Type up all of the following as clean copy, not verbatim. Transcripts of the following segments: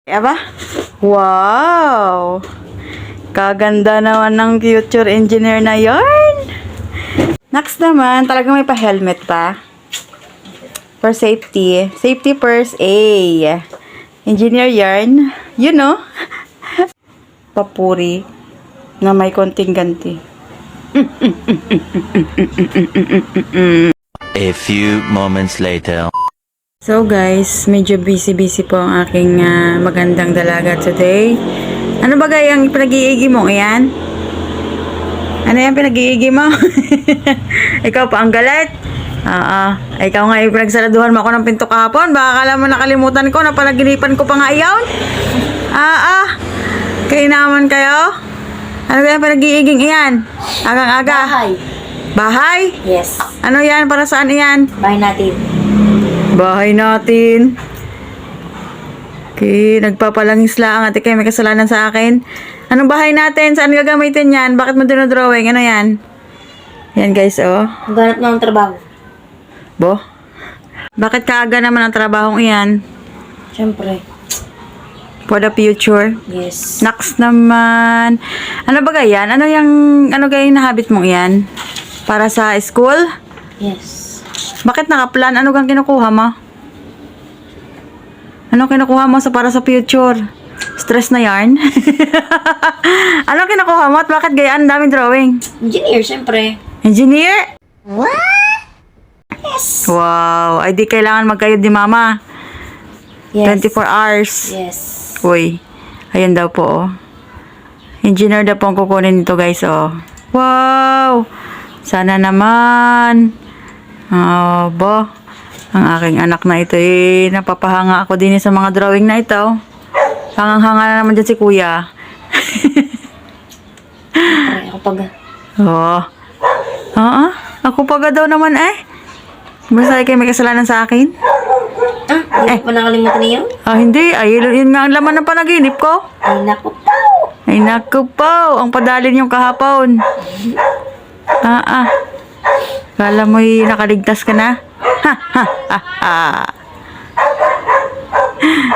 Aba? Wow! Kaganda naman ng future engineer na yarn. Next naman, talagang may pa-helmet pa. For safety. Safety first, A. Engineer yarn. You know. Papuri na may konting ganti. A few moments later. So guys, medyo busy po ang aking magandang dalaga today. Ano ba gaya ang pinag-iigi mo? Ayan? Ano yan pinag-iigi mo? Ikaw pa ang galit? Ikaw nga pinagsaraduhan mo ako ng pinto kahapon. Baka akala mo nakalimutan ko na panaginipan ko pa nga iyon. Kayo naman kayo? Ano kaya pinag-iiging iyan? Agang-aga? Bahay. Bahay? Yes. Ano yan? Para saan iyan? Bahay natin. Bahay natin. Okay, nagpapalangis lang. Ate kayo may kasalanan sa akin. Anong bahay natin? Saan gagamitin yan? Bakit mo dinodrawing? Ano yan? Yan guys, oh. Maghanap na ng trabaho. Bo? Bakit kaaga naman ang trabahong iyan? Siyempre. For the future? Yes. Next naman. Ano ba yan? Ano gaya yung nahabit mong yan? Para sa school? Yes. Bakit nakaplan? Ano kang kinukuha mo? Ano kinukuha mo para sa future? Stress na yarn? Ano kinukuha mo at bakit gayaan? Daming drawing. Engineer, siyempre. Engineer? What? Yes. Wow. Ay di kailangan magkayod ni mama. Yes. 24 hours. Yes. Uy. Ayan daw po, oh. Engineer daw po ang kukunin nito, guys, oh. Wow. Sana naman. Bo. Ang aking anak na ito, napapahanga ako din sa mga drawing na ito. Hangang-hanga na naman dyan si kuya. Siyempre, ako pag... Oh. Ako paga daw naman Basta kayo may kasalanan sa akin. Hindi ko pa nakalimutan niyo? Hindi. Yun nga ang laman ng panaginip ko. Ay, naku. Ay, naku po. Ang padalin yung kahapon. Kala mo'y nakaligtas ka na?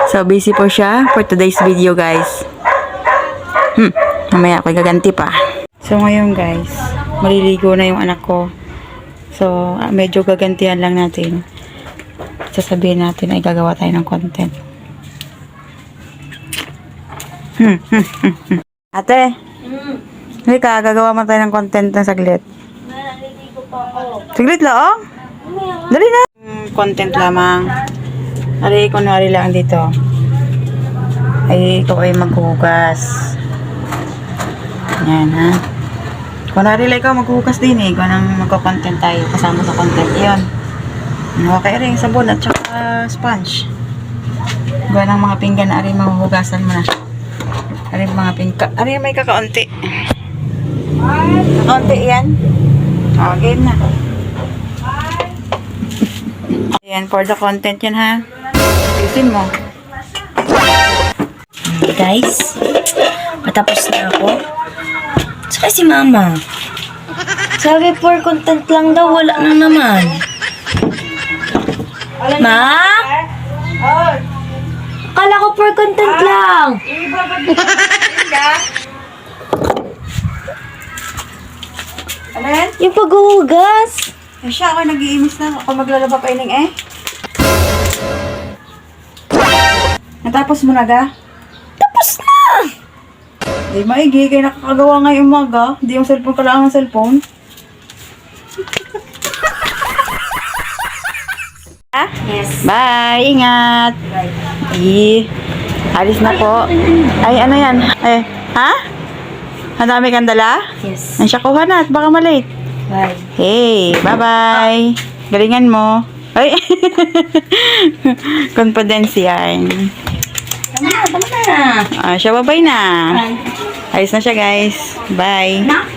So, busy po siya for today's video, guys. Mamaya ako'y gaganti pa. So, ngayon, guys, maliligo na yung anak ko. So, medyo gagantihan lang natin. Sasabihin natin ay gagawa tayo ng content. Ate, hindi ka, gagawa mo tayo ng content na saglit. Naliligo pa ako. Saglit lang. Dali na. Content lamang. Ari, kunwari lang dito. Ay, ikaw ay maghugas. Yan, ha. Kunwari lang ikaw maghugas din, Kung anong magko-content tayo kasama sa content. Yun. Okay rin, sabon at saka sponge. Gawa ng mga pinggan na ari mahuhugasan mo na. Ari mga pinggan. Ari may kakaunti. Kakaunti yan. Game na. Ayan, for the content yan, ha. Isin mo. Guys, matapos na ako. Saka si mama. Sabi for content lang daw, wala na naman. Ma? Akala ko for content lang. Alin? Yung paghuhugas. Ay, siya ako nag-iimis na. Ako maglalaba pa ining Natapos mo na ga? Tapos na. Di maigi, kaya nakakagawa nga yung umaga. Di yung cellphone ka lang ang cellphone. Yes. Bye! Ingat! Alis na po. Ay, ano yan? Ha? Ang dami kang dala? Yes. Ang syakuha na at baka malate. Bye. Hey, bye-bye. Galingan mo. Ay! Confidence yan. Tama na. Siya, bye-bye na. Bye. Alis na siya, guys. Bye. Na?